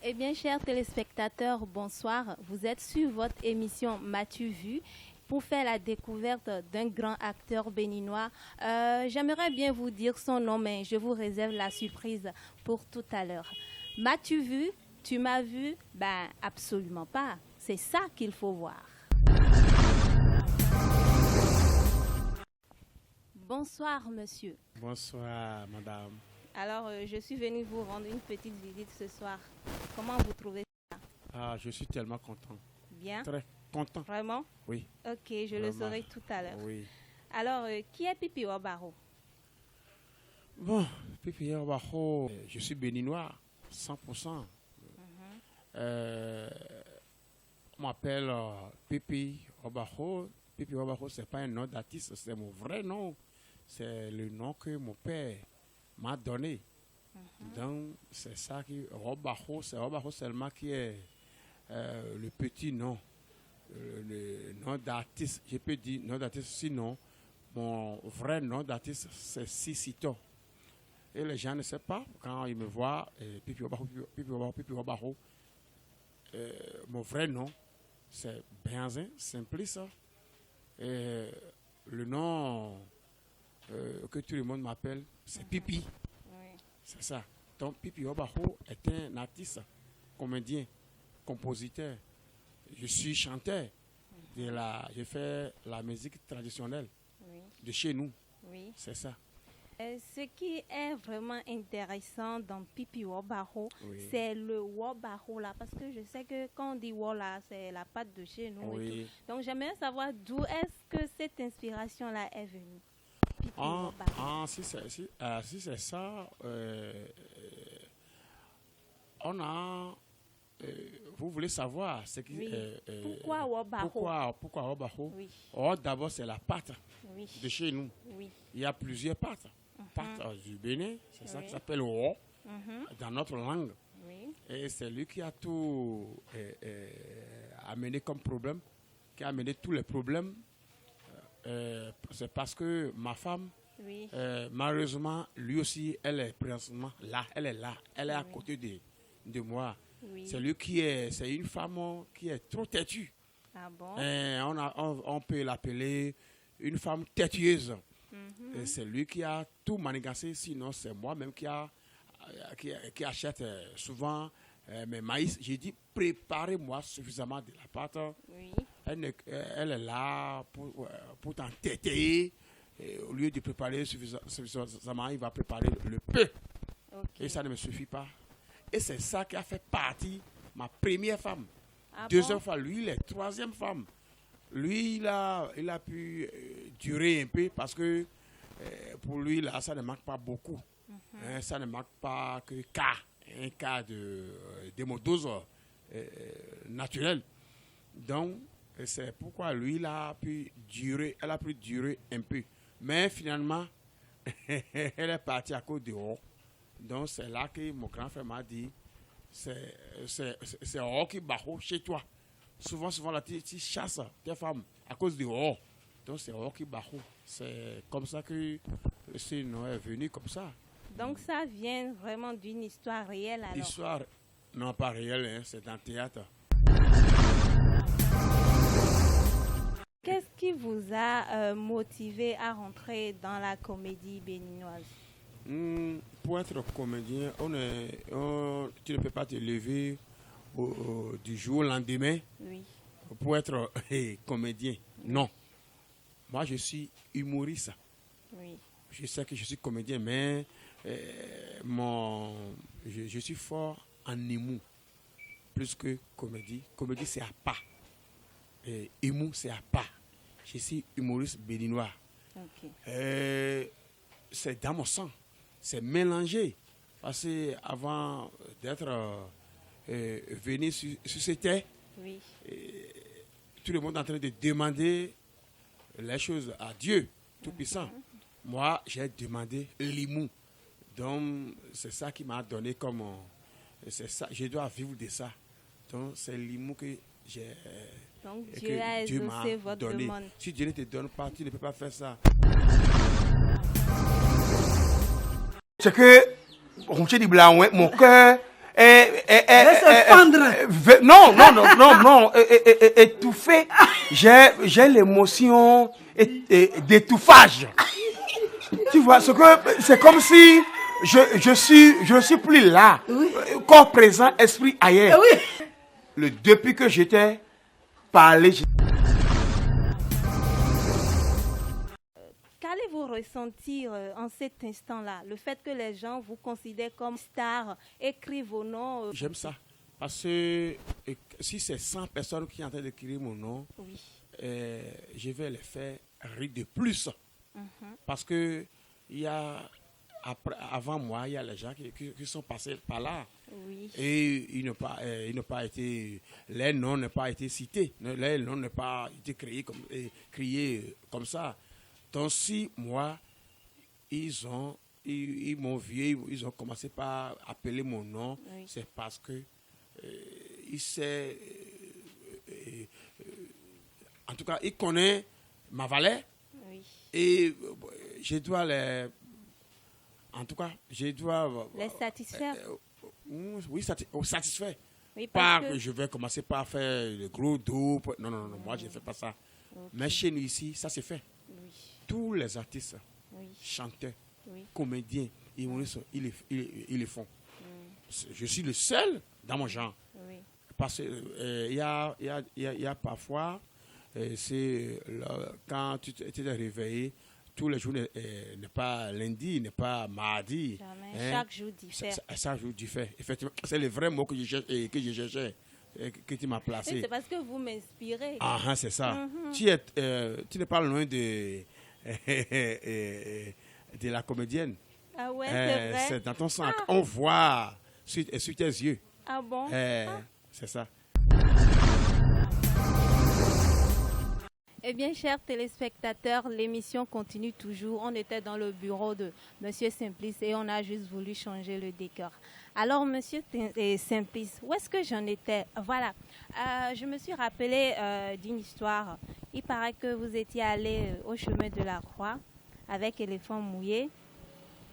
Eh bien, chers téléspectateurs, bonsoir. Vous êtes sur votre émission M'as-tu vu pour faire la découverte d'un grand acteur béninois. J'aimerais bien vous dire son nom, mais je vous réserve la surprise pour tout à l'heure. M'as-tu vu? Tu m'as vu? Ben, absolument pas. C'est ça qu'il faut voir. Bonsoir, monsieur. Bonsoir, madame. Alors, je suis venue vous rendre une petite visite ce soir. Comment vous trouvez ça? Ah, je suis tellement content. Bien? Très content. Vraiment? Oui. Ok, je le saurai tout à l'heure. Oui. Alors, qui est Pipi Obaro? Bon, Pipi Obaro, je suis béninois, 100%. On m'appelle Pipi Obaro. Pipi Obaro, ce n'est pas un nom d'artiste, c'est mon vrai nom. C'est le nom que mon père m'a donné. Donc, c'est ça qui... Obaro, c'est Obaro seulement qui est le petit nom. Le nom d'artiste, je peux dire nom d'artiste, sinon, mon vrai nom d'artiste, c'est Sissito. Et les gens ne savent pas, quand ils me voient, Pipi Obaro, mon vrai nom, c'est Béanzin, Simplice. Et le nom que tout le monde m'appelle, c'est Pipi. Oui. C'est ça. Donc, Pipi Obaro est un artiste, comédien, compositeur. Je suis chanteur. Je fais la musique traditionnelle de chez nous. Oui. C'est ça. Ce qui est vraiment intéressant dans Pipi Obaro, Oui. c'est le Wobaro là. Parce que je sais que quand on dit Wola, c'est la pâte de chez nous. Oui. Et tout. Donc, j'aimerais savoir d'où est-ce que cette inspiration-là est venue. Pipi Wobaro. Si c'est ça, on a... vous voulez savoir ce qui pourquoi Wobaro? Pourquoi Wobaro? Oui. D'abord, c'est la pâte de chez nous. Oui. Il y a plusieurs pâtes. Pâte du Bénin, c'est ça qui s'appelle Wo dans notre langue. Oui. Et c'est lui qui a tout amené comme problème, qui a amené tous les problèmes. C'est parce que ma femme, malheureusement, lui aussi, elle est présentement là. Elle est là. Elle est à côté de moi. Oui. C'est une femme qui est trop têtue. Ah bon? On peut l'appeler une femme têtueuse. Et c'est lui qui a tout manigancé, sinon c'est moi-même qui achète souvent mes maïs. J'ai dit, préparez-moi suffisamment de la pâte. Oui. Elle est là pour t'entêter. Au lieu de préparer suffisamment, il va préparer le peu. Okay. Et ça ne me suffit pas. Et c'est ça qui a fait partie ma première femme. Ah Deuxième bon? fois, lui, il est troisième femme. Lui, il a pu durer un peu parce que pour lui, là, ça ne manque pas beaucoup. Ça ne manque pas que un cas d'hémodose naturelle. Donc, c'est pourquoi lui, elle a pu durer un peu. Mais finalement, elle est partie à cause de haut. Donc, c'est là que mon grand frère m'a dit, c'est haut qui bat chez toi. Souvent, là, tu chasses tes femmes à cause du haut. Donc, c'est haut qui bat. C'est comme ça que ce nom est venu comme ça. Donc, ça vient vraiment d'une histoire réelle alors? Histoire, non pas réelle, hein, c'est dans le théâtre. Qu'est-ce qui vous a motivé à rentrer dans la comédie béninoise? Pour être comédien, tu ne peux pas te lever du jour au lendemain pour être comédien. Non. Moi, je suis humoriste. Oui. Je sais que je suis comédien, mais je suis fort en humour. Plus que comédie. Comédie, c'est à pas. Humour, c'est à pas. Je suis humoriste béninois. Okay. C'est dans mon sang. C'est mélangé. Parce que avant d'être venu sur cette terre, tout le monde est en train de demander les choses à Dieu Tout-Puissant. Moi, j'ai demandé l'humour. Donc, c'est ça qui m'a donné comme... c'est ça, je dois vivre de ça. Donc, c'est l'humour que j'ai... Donc, Dieu a exaucé votre demande. Si Dieu ne te donne pas, tu ne peux pas faire ça. C'est que, mon cœur Laisse fendre. Non, étouffé. J'ai l'émotion d'étouffage. Tu vois, c'est comme si je suis plus là. Oui. Corps présent, esprit ailleurs. Oui. Depuis que j'étais parlé. Qu'allez-vous ressentir en cet instant-là? Le fait que les gens vous considèrent comme star, écrivent vos noms. J'aime ça. Parce que si c'est 100 personnes qui sont en train d'écrire mon nom, Oui. Je vais les faire rire de plus. Parce que avant moi, il y a les gens qui sont passés par là. Oui. Et ils n'ont pas été, les noms n'ont pas été cités, les noms n'ont pas été criés comme ça. Donc si moi, ils m'ont vu, ils ont commencé par appeler mon nom, Oui. c'est parce que il sait, en tout cas, il connaît ma valeur Oui. et je dois les, en tout cas, je dois Les satisfaire. oui, satisfait. Oui, Pas parce que que... je vais commencer par faire le gros dos. Non, moi je ne fais pas ça. Ok. Mais chez nous ici, ça se fait. Oui. Tous les artistes, Oui. chanteurs, Oui. comédiens, humoristes, ils le font. Je suis le seul dans mon genre. Oui. Parce qu'il y a parfois, quand tu t'es réveillé, tous les jours n'est pas lundi, n'est pas mardi. Jamais. Chaque jour diffère. Chaque jour diffère. Effectivement, c'est le vrai mot que je cherchais, que tu m'as placé. Oui, c'est parce que vous m'inspirez. Ah, c'est ça. Tu n'es pas loin de la comédienne. Ah ouais, c'est vrai. C'est dans ton sang. On voit sur tes yeux. Ah bon? C'est ça. Eh bien, chers téléspectateurs, l'émission continue toujours. On était dans le bureau de Monsieur Simplice et on a juste voulu changer le décor. Alors, Monsieur Simplice, où est-ce que j'en étais? Voilà, je me suis rappelé d'une histoire. Il paraît que vous étiez allé au chemin de la Croix avec éléphant mouillé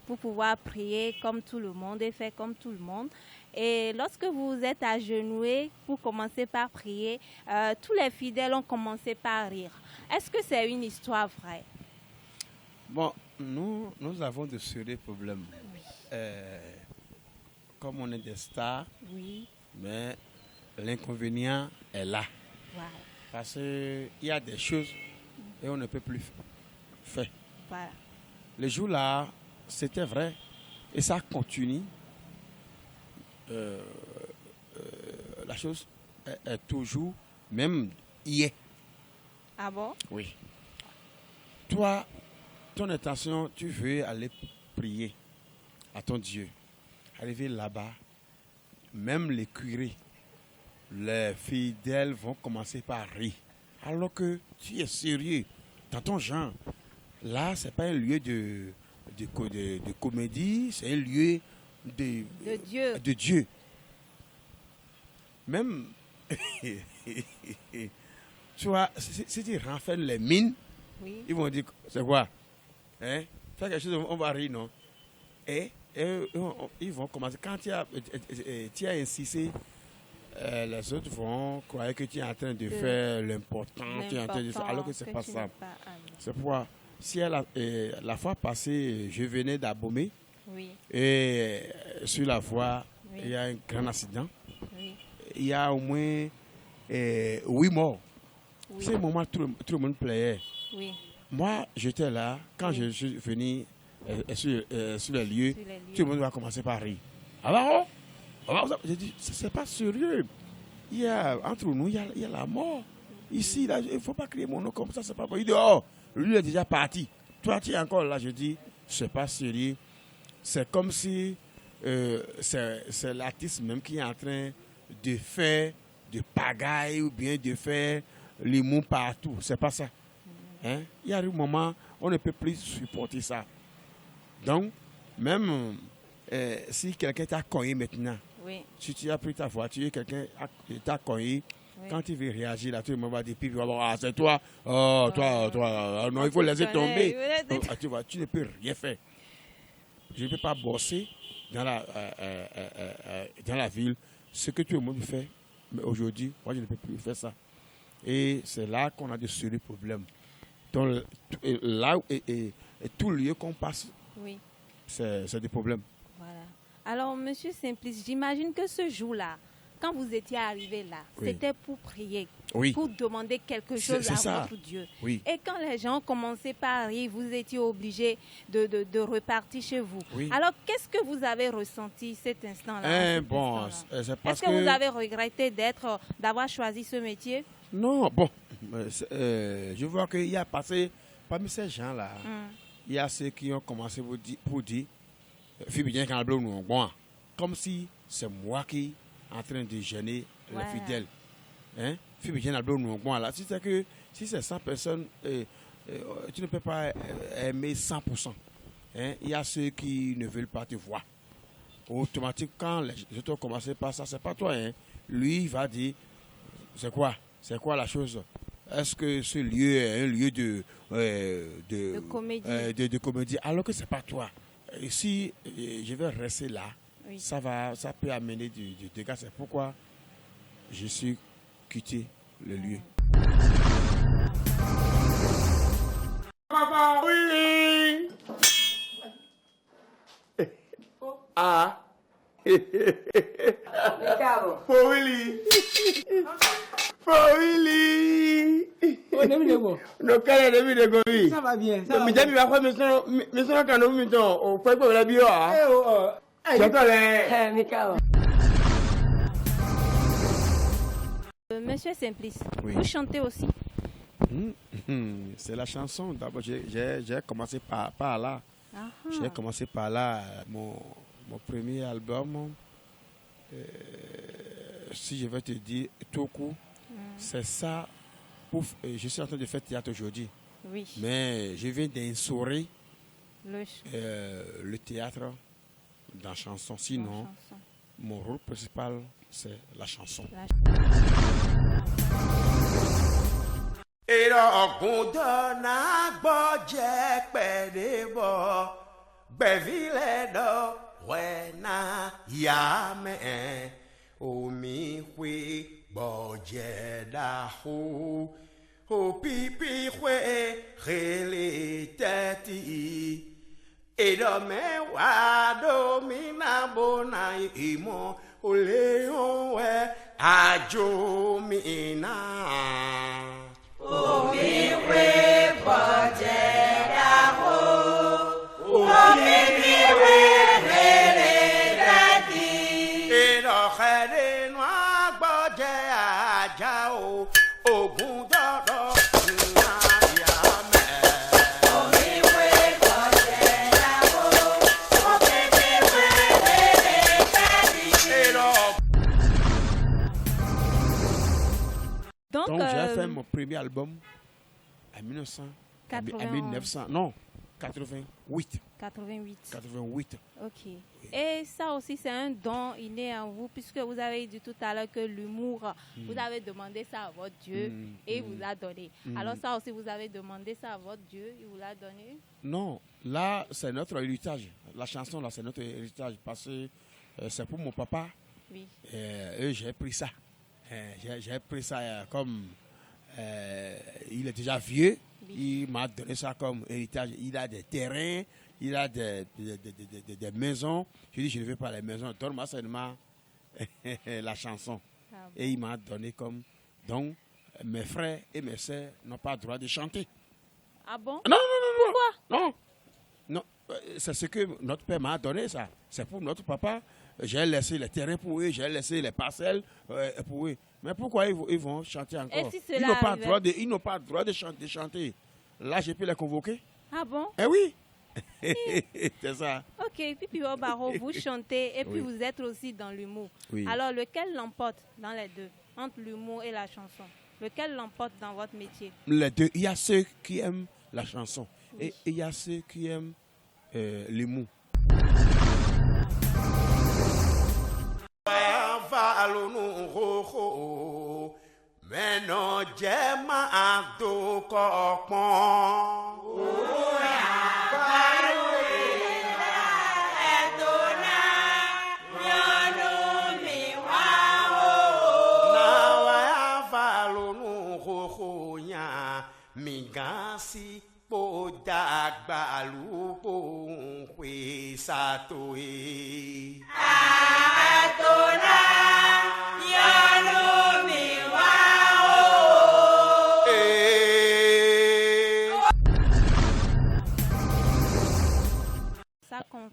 pour pouvoir prier comme tout le monde et faire comme tout le monde. Et lorsque vous êtes agenouillés pour commencer par prier, tous les fidèles ont commencé par rire. Est-ce que c'est une histoire vraie? Bon, nous avons de sérieux problèmes. Oui. Comme on est des stars, Oui. mais l'inconvénient est là. Voilà. Parce qu'il y a des choses et on ne peut plus faire. Voilà. Le jour-là, c'était vrai et ça continue. La chose est toujours, même hier. Ah bon? Oui. Toi, ton intention, tu veux aller prier à ton Dieu. Arriver là-bas, même les curés, les fidèles vont commencer par rire. Alors que tu es sérieux dans ton genre. Là, ce n'est pas un lieu de comédie, c'est un lieu de Dieu. De Dieu. Même, tu vois, si tu renfermes les mines, Oui. ils vont dire, c'est quoi? Hein? Faire quelque chose, on va rire, non? Et ils vont commencer. Quand tu as insisté, les autres vont croire que tu es en train de faire l'important, tu es en train de faire, alors que ce n'est pas ça. C'est pourquoi, si la fois passée, je venais d'Abomey, Oui. et sur la voie, Oui. il y a un grand accident. Oui. Il y a au moins 8 morts. Oui. C'est le moment où tout le monde plaiait. Oui. Moi, j'étais là. Quand Oui. je suis venu sur les lieux, Sur les lieux. tout le monde va commencer par rire. Alors, j'ai dit, c'est pas sérieux. Entre nous, il y a la mort. Ici, là, il ne faut pas crier mon nom comme ça, c'est pas possible. Il dit, oh, lui est déjà parti. Toi, tu es encore là. Je dis, c'est pas sérieux. C'est comme si c'est l'artiste même qui est en train de faire de pagaille ou bien de faire les mots partout. C'est pas ça. Hein? Il y a un moment, on ne peut plus supporter ça. Donc, même si quelqu'un t'a cogné maintenant, Oui. si tu as pris ta voiture, quelqu'un t'a cogné, Oui. quand il veut réagir, là, tout le monde va dire, ah, c'est toi, oh, toi, non, il faut laisser tomber. Tu vois, tu ne peux rien faire. Je ne peux pas bosser dans la ville, ce que tout le monde fait, mais aujourd'hui, moi je ne peux plus faire ça. Et c'est là qu'on a de sérieux problèmes. Donc là, et tout lieu qu'on passe, Oui. c'est des problèmes. Voilà. Alors, Monsieur Simplice, j'imagine que ce jour-là, quand vous étiez arrivé là, Oui. c'était pour prier, Oui. pour demander quelque chose C'est à ça. votre Dieu. Oui. Et quand les gens commençaient par arriver, vous étiez obligé de repartir chez vous. Oui. Alors, qu'est-ce que vous avez ressenti cet instant-là? Bon, c'est parce Est-ce que vous avez regretté d'avoir choisi ce métier? Non, bon, je vois qu'il y a passé, parmi ces gens-là, il y a ceux qui ont commencé pour dire, comme si c'est moi qui en train de gêner Voilà. les fidèles. Hein? Si c'est 100 personnes, tu ne peux pas aimer 100%. Hein? Il y a ceux qui ne veulent pas te voir. Automatiquement, quand les autres ont commencé par ça, c'est pas toi. Hein? Lui, il va dire, c'est quoi la chose? Est-ce que ce lieu est un lieu de comédie. De comédie, alors que c'est pas toi? Et si je vais rester là, Oui. ça peut amener du dégât. C'est pourquoi je suis quitté le lieu. Papa, oui. Ah. Ricardo. Willy. Willy. Oh, Demi-Dego. No kale Demi-Dego bi. Ça va bien. Ça va Mi bien. jami ba ko mi so kan no mi ton o pe pe la bi o ah. Eh, oh, oh. J'entends les Ricardo. Monsieur Simplice, Oui. vous chantez aussi? C'est la chanson. D'abord, j'ai commencé par là. Ah, J'ai commencé par là. Mon premier album, si je vais te dire tout court, c'est ça. Je suis en train de faire théâtre aujourd'hui. oui. Mais je viens d'instaurer Le le théâtre dans la chanson. la Sinon, chanson. mon rôle principal, c'est la chanson. Ìrọ̀gùn dọ́nà gbọ́jẹ́ pẹ̀lẹ́bọ̀ gbẹ̀fílẹ̀ dọ̀ wẹ̀nà yàmẹ̀ omi hwe gbọ́jẹ́ dàhó òpípí hwe rèlè tẹ́tì ìdọ̀mẹ́wàá domina bona ìmọ̀ olè òwe àjò mi náà. Donc, j'ai fait mon premier album en 1988. 88. Ok. Et ça aussi, c'est un don inné en vous, puisque vous avez dit tout à l'heure que l'humour, vous avez demandé ça à votre Dieu et il vous l'a donné. Alors ça aussi, vous avez demandé ça à votre Dieu, il vous l'a donné? Non, là, c'est notre héritage. La chanson, là, c'est notre héritage parce que c'est pour mon papa. Oui. Et j'ai pris ça. J'ai pris ça comme il est déjà vieux. Oui. Il m'a donné ça comme héritage. Il a des terrains, il a des maisons. Je dis, je ne veux pas les maisons. Donne-moi seulement la chanson. Ah bon. Et il m'a donné comme... Donc, mes frères et mes sœurs n'ont pas le droit de chanter. Ah bon? Non, Pourquoi? non. Non, c'est ce que notre père m'a donné, ça. C'est pour notre papa. J'ai laissé les terrains pour eux, j'ai laissé les parcelles pour eux. Mais pourquoi ils vont chanter encore? Et si cela Ils n'ont pas, arrivait? ils n'ont pas le droit de chanter. Là, j'ai pu les convoquer. Ah bon? Eh oui. C'est ça. Ok, Pipi Obaro, vous chantez et puis Oui. vous êtes aussi dans l'humour. Oui. Alors, lequel l'emporte dans les deux, entre l'humour et la chanson? Lequel l'emporte dans votre métier? Les deux. Il y a ceux qui aiment la chanson Oui. et il y a ceux qui aiment l'humour. Mẹ́nà jẹ́ máa dókọ̀ pọ́n. Mingasi podagba lupo nkwe satoe. Adona yano miwao.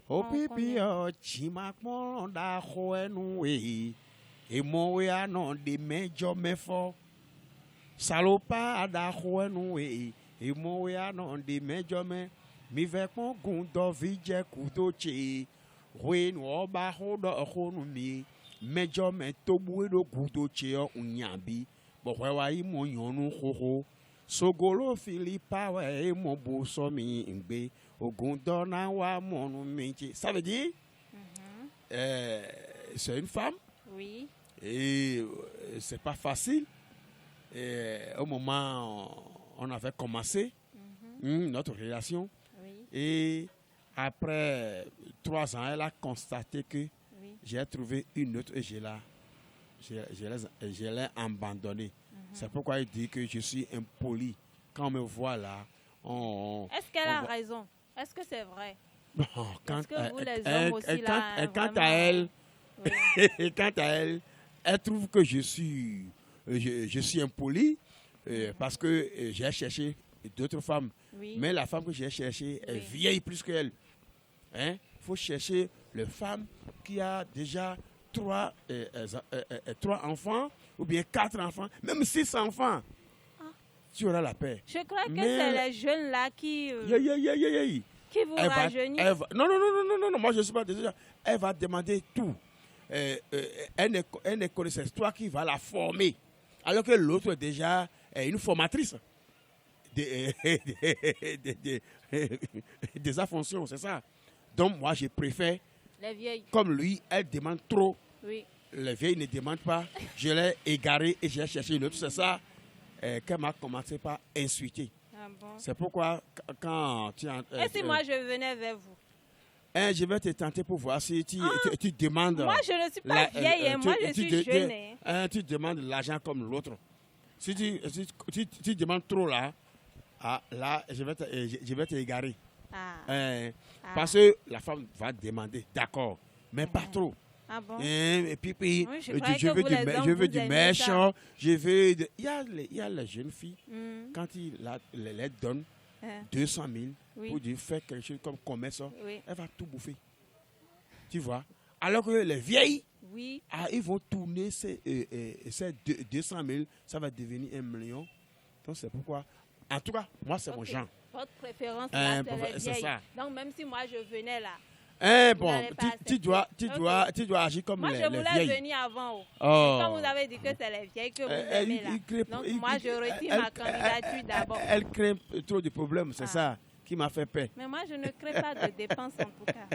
O pipi o chima pon da khoenu e. E mo we anon de mejo mefo. Salopa da khoenu e. E mo we anon de mejo me. Mi ve kon gundo vije kudoche. We no ba hodo khonu mi. Mejo me tobu do kudoche o unyambi. Bo wa yi mo yonu khoho. Sogolo Philippa we mo bo so mi ngbe. Ogundona wa mon métier. Ça veut dire, c'est une femme. Oui. Et c'est pas facile. Et au moment où on avait commencé notre relation. Oui. Et après 3 ans, elle a constaté que j'ai trouvé une autre et je l'ai abandonnée. C'est pourquoi il dit que je suis impoli. Quand on me voit là, Est-ce qu'elle a raison? Est-ce que c'est vrai? Bon, Parce que vous, les hommes aussi, là, quant vraiment, à elle, oui. quant à elle, elle trouve que je suis impoli parce que j'ai cherché d'autres femmes. Oui. Mais la femme que j'ai cherchée est vieille plus qu'elle. Il faut chercher le femme qui a déjà 3 enfants ou bien 4 enfants, même 6 enfants. Tu auras la paix. Je crois que c'est les jeunes là qui vous rajeunissent. Non, moi je ne suis pas désolé. Elle va demander tout. Elle ne connaissait toi qui va la former. Alors que l'autre est déjà une formatrice des fonctions, c'est ça. Donc moi je préfère, les vieilles. Comme lui, elle demande trop. Oui. Les vieilles ne demandent pas. Je l'ai égaré et j'ai cherché une autre, c'est ça. Qu'elle m'a commencé par insulter. Ah bon? C'est pourquoi quand tu... Et si moi je venais vers vous? Je vais te tenter pour voir si tu demandes... Moi je ne suis pas vieille, moi je suis jeune. Tu demandes l'argent comme l'autre. Si tu demandes trop là, là je vais te égarer. Parce que la femme va demander, d'accord, mais pas trop. Ah bon? Et puis, oui, je veux du méchant, il y a les jeunes filles, quand ils les donnent 200 000 pour dire faire quelque chose comme commerce, elle va tout bouffer. Tu vois? Alors que les vieilles, ils vont tourner ces 200 000, ça va devenir 1 million. Donc c'est pourquoi, en tout cas, moi c'est mon genre. Votre préférence, là, c'est les vieilles. Ça. Donc même si moi je venais là, bon, tu dois agir comme les vieilles. Moi, je voulais venir avant. Quand vous avez dit que c'est les vieilles que vous aimez là. Donc, moi, je retire ma candidature d'abord. Elle crée trop de problèmes, c'est ça qui m'a fait peur. Mais moi, je ne crée pas de dépenses en tout cas.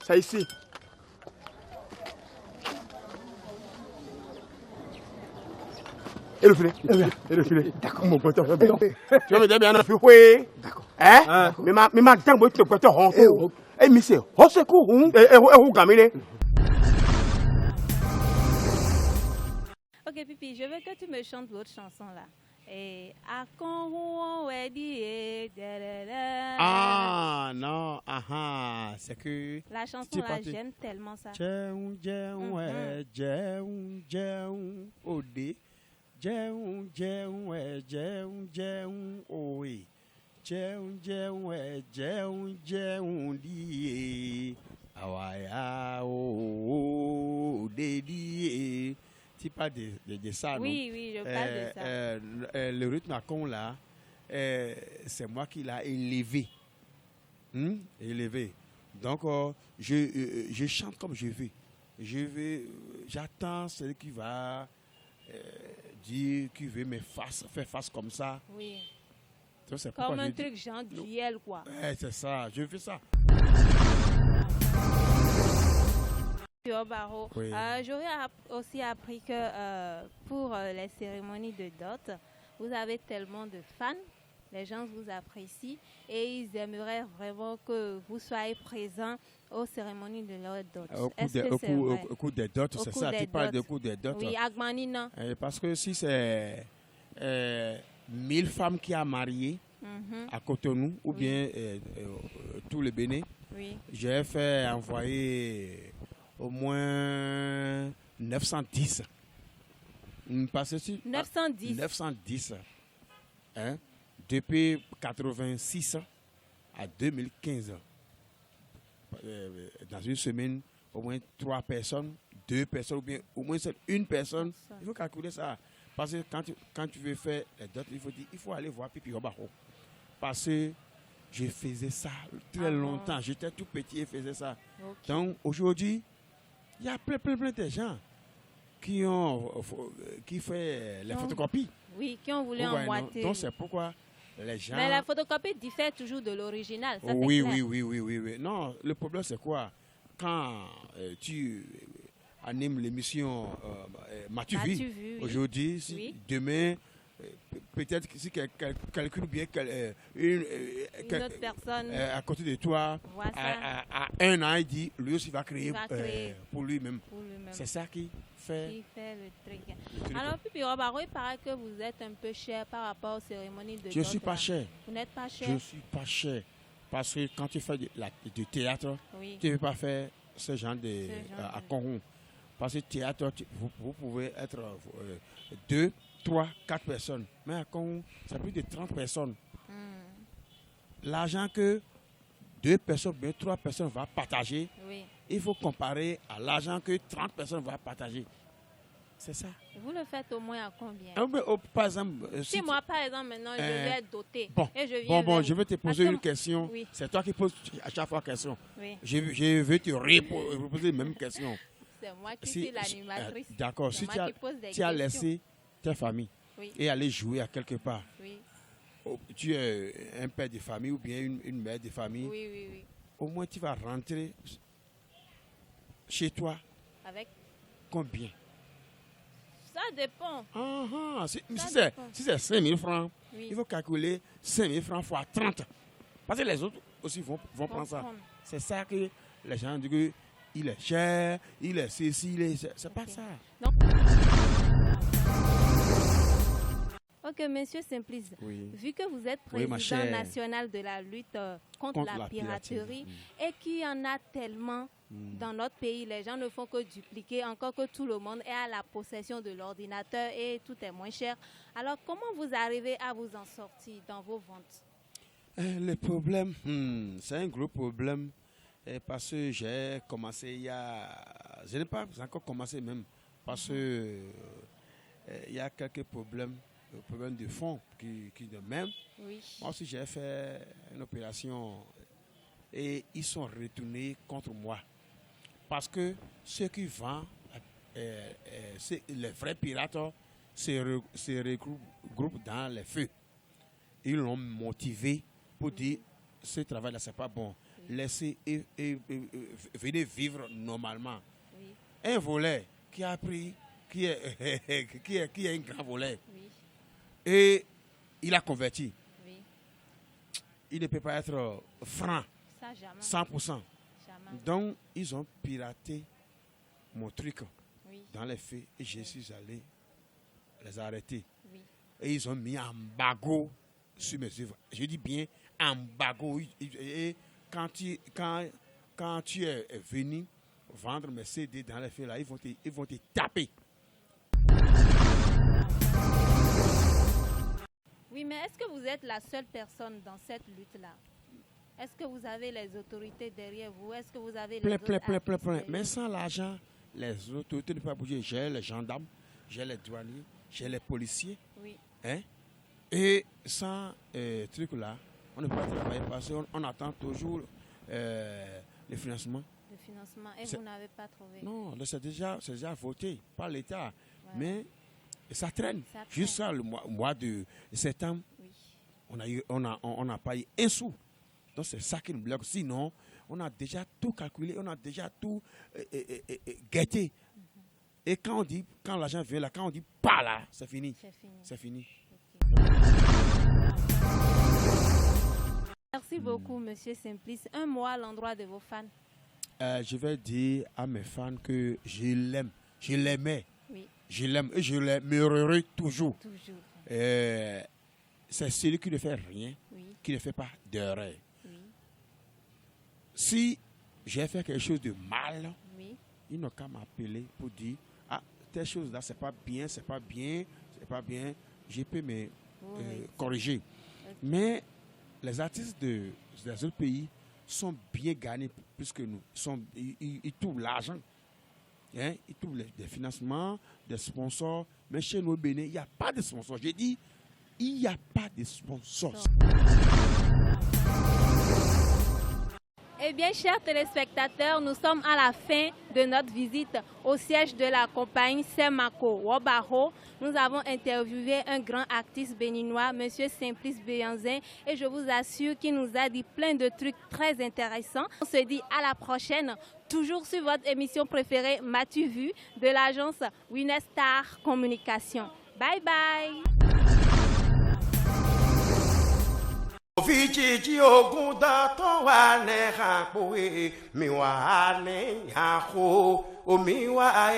Ça ici. Et le filet. Et le filet. D'accord, mon pote. Tu vas me dire bien un peu. Oui. D'accord. Hein? Mais ma temps, moi, tu te potes en haut. Eh, monsieur, on se court. Et où gamine? Ok, Pipi, je veux que tu me chantes l'autre chanson là. Et à quand ah non, c'est que la chanson là, j'aime tellement ça. Pas de ça, oui, je parle de ça. Le rythme à con là, c'est moi qui l'ai élevé. Élevé. Donc, je chante comme je veux. J'attends celui qui va dire qu'il veut faire face comme ça. Oui. Donc, c'est Comme pourquoi un je dis- truc genre duel, quoi. Ouais, c'est ça, je fais ça. Monsieur Barreau, Oui. j'aurais aussi appris que pour les cérémonies de dot, vous avez tellement de fans, les gens vous apprécient et ils aimeraient vraiment que vous soyez présent aux cérémonies de leur dot. Est-ce que c'est vrai? Au coup des dots, Au c'est coup ça, des tu parles dots. de coup des dots. Oui, Agmanina. Parce que si c'est 1000 femmes qui a marié Mhm. à Cotonou ou Oui. bien tout le Bénin, Oui. j'ai fait envoyer au moins 910. Parce que si- 910. 910. Hein, depuis 86 à 2015. Dans une semaine, au moins 3 personnes, 2 personnes, ou bien au moins seule une personne. Il faut calculer ça. Parce que quand tu veux faire les dots, il faut aller voir Pipi Obaro. Parce que je faisais ça très Ah bon? longtemps. J'étais tout petit et faisais ça. Ok. Donc aujourd'hui, il y a plein de gens qui font les Non. photocopies. Oui, qui ont voulu Vous voyez, non? emboîter. Donc c'est pourquoi les gens... Mais la photocopie diffère toujours de l'original. Ça, c'est Oui, clair. oui. Non, le problème c'est quoi? Quand tu animes l'émission M'as-tu M'as-tu vu vu, oui. aujourd'hui, Oui. demain, peut-être que si quelqu'un calcule bien Une autre personne à côté de toi, voit ça à 1 an, il dit, lui aussi va créer, Il va créer. pour lui-même. pour lui-même. C'est ça qui fait... Qui fait le truc. le truc. Alors, Pipi Robaro, il paraît que vous êtes un peu cher par rapport aux cérémonies de Je ne suis dot, pas là. cher. Vous n'êtes pas Je cher? ne suis pas cher. Parce que quand tu fais du théâtre, Oui. tu ne peux pas faire ce genre de genre à de- Congo. Parce que théâtre, vous pouvez être 2, 3, 4 personnes. Mais à Congo, c'est plus de 30 personnes. Hmm. L'argent que 2 personnes, bien 3 personnes vont partager, Oui. il faut comparer à l'argent que 30 personnes vont partager. C'est ça. Vous le faites au moins à combien? Par exemple, Si moi, par exemple, maintenant, je vais être doté Bon, et je viens vers je vais te vous. Parce poser que- une question. Oui. C'est toi qui poses à chaque fois question. Oui, Je vais te reposer la même question. c'est moi qui Si- suis l'animatrice. D'accord, C'est si moi tu as, qui pose des tu as questions. laissé ta famille Oui. et aller jouer à quelque part, Oui, tu es un père de famille ou bien une mère de famille, oui, oui, oui. au moins tu vas rentrer chez toi Avec... combien? Ça dépend. Ça dépend. Si c'est 5 000 francs, Oui. il faut calculer 5 000 francs fois 30. Parce que les autres aussi vont prendre ça. prendre. C'est ça que les gens disent qu'il est cher, il est ceci, c'est pas Ok. ça. Ok, monsieur Simplice, Oui. vu que vous êtes Oui, ma président chère. national de la lutte contre la piraterie et qu'il y en a tellement dans notre pays, les gens ne font que dupliquer, encore que tout le monde est à la possession de l'ordinateur et tout est moins cher. Alors, comment vous arrivez à vous en sortir dans vos ventes? Le problème, c'est un gros problème parce que j'ai commencé il y a... Je n'ai pas encore commencé même parce que il y a quelques problèmes de fonds qui de même. Oui. Moi aussi j'ai fait une opération et ils sont retournés contre moi. Parce que ceux qui vendent, les vrais pirates se regroupent dans les feux. Ils l'ont motivé pour dire ce travail-là, c'est pas bon. Laissez et venez vivre normalement. Oui. Un volet qui a pris, qui est un grand volet, Oui. et il a converti. Oui. Il ne peut pas être franc, Ça, jamais. 100%. Jamais. Donc, ils ont piraté mon truc Oui. dans les faits et je suis allé les arrêter. Oui. Et ils ont mis embargo sur mes œuvres. Je dis bien embargo. Et quand tu es venu vendre mes CD dans les faits, là, ils vont te taper. Oui, mais est-ce que vous êtes la seule personne dans cette lutte-là? Est-ce que vous avez les autorités derrière vous? Est-ce que vous avez les Plein. autres artistes derrière Mais vous? sans l'argent, les autorités ne peuvent pas bouger. J'ai les gendarmes, j'ai les douaniers, j'ai les policiers. Oui. Hein? Et sans truc là, on ne peut pas travailler parce qu'on attend toujours le financement. Le financement. Et C'est- vous n'avez pas trouvé? Non, là, c'est déjà voté par l'État. Ouais. Mais Et ça traîne. Ça traîne. Jusqu'à le mois de septembre, Oui. on n'a pas eu un sou. Donc c'est ça qui nous bloque. Sinon, on a déjà tout calculé, on a déjà tout guetté. Et quand l'argent vient là, quand on dit pas là, c'est fini. C'est fini. C'est fini. Merci beaucoup, Monsieur Simplice. Un mot à l'endroit de vos fans. Je vais dire à mes fans que je l'aime. Je l'aimais. Oui, Je l'aime et je l'aimerai toujours. toujours. C'est celui qui ne fait rien, Oui, qui ne fait pas d'erreur. oui, Si j'ai fait quelque chose de mal, oui. ils n'ont qu'à m'appeler pour dire ah, telle chose là, c'est pas bien, c'est pas bien, c'est pas bien. Je peux me Oui. corriger. Ok. Mais les artistes des autres pays sont bien gagnés plus que nous. Ils trouvent l'argent. Hein? Ils trouvent des financements, des sponsors. Mais chez nous au Bénin, il n'y a pas de sponsors. J'ai dit, il n'y a pas de sponsors. Eh bien, chers téléspectateurs, nous sommes à la fin de notre visite au siège de la compagnie Semako Wobaro. Nous avons interviewé un grand artiste béninois, M. Simplice Béanzin, et je vous assure qu'il nous a dit plein de trucs très intéressants. On se dit à la prochaine, toujours sur votre émission préférée, M'as-tu vu, de l'agence Winestar Communication. Bye bye! Vijiji ogun datan wa ne hapoe mi wa ne yaho omi wa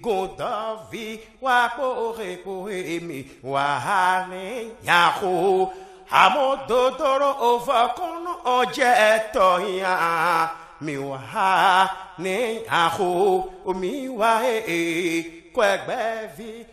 gonda vi wa poe mi wa ne yaho amododoro ovakono oje toya mi wa ne yaho omi wa kwegbe vi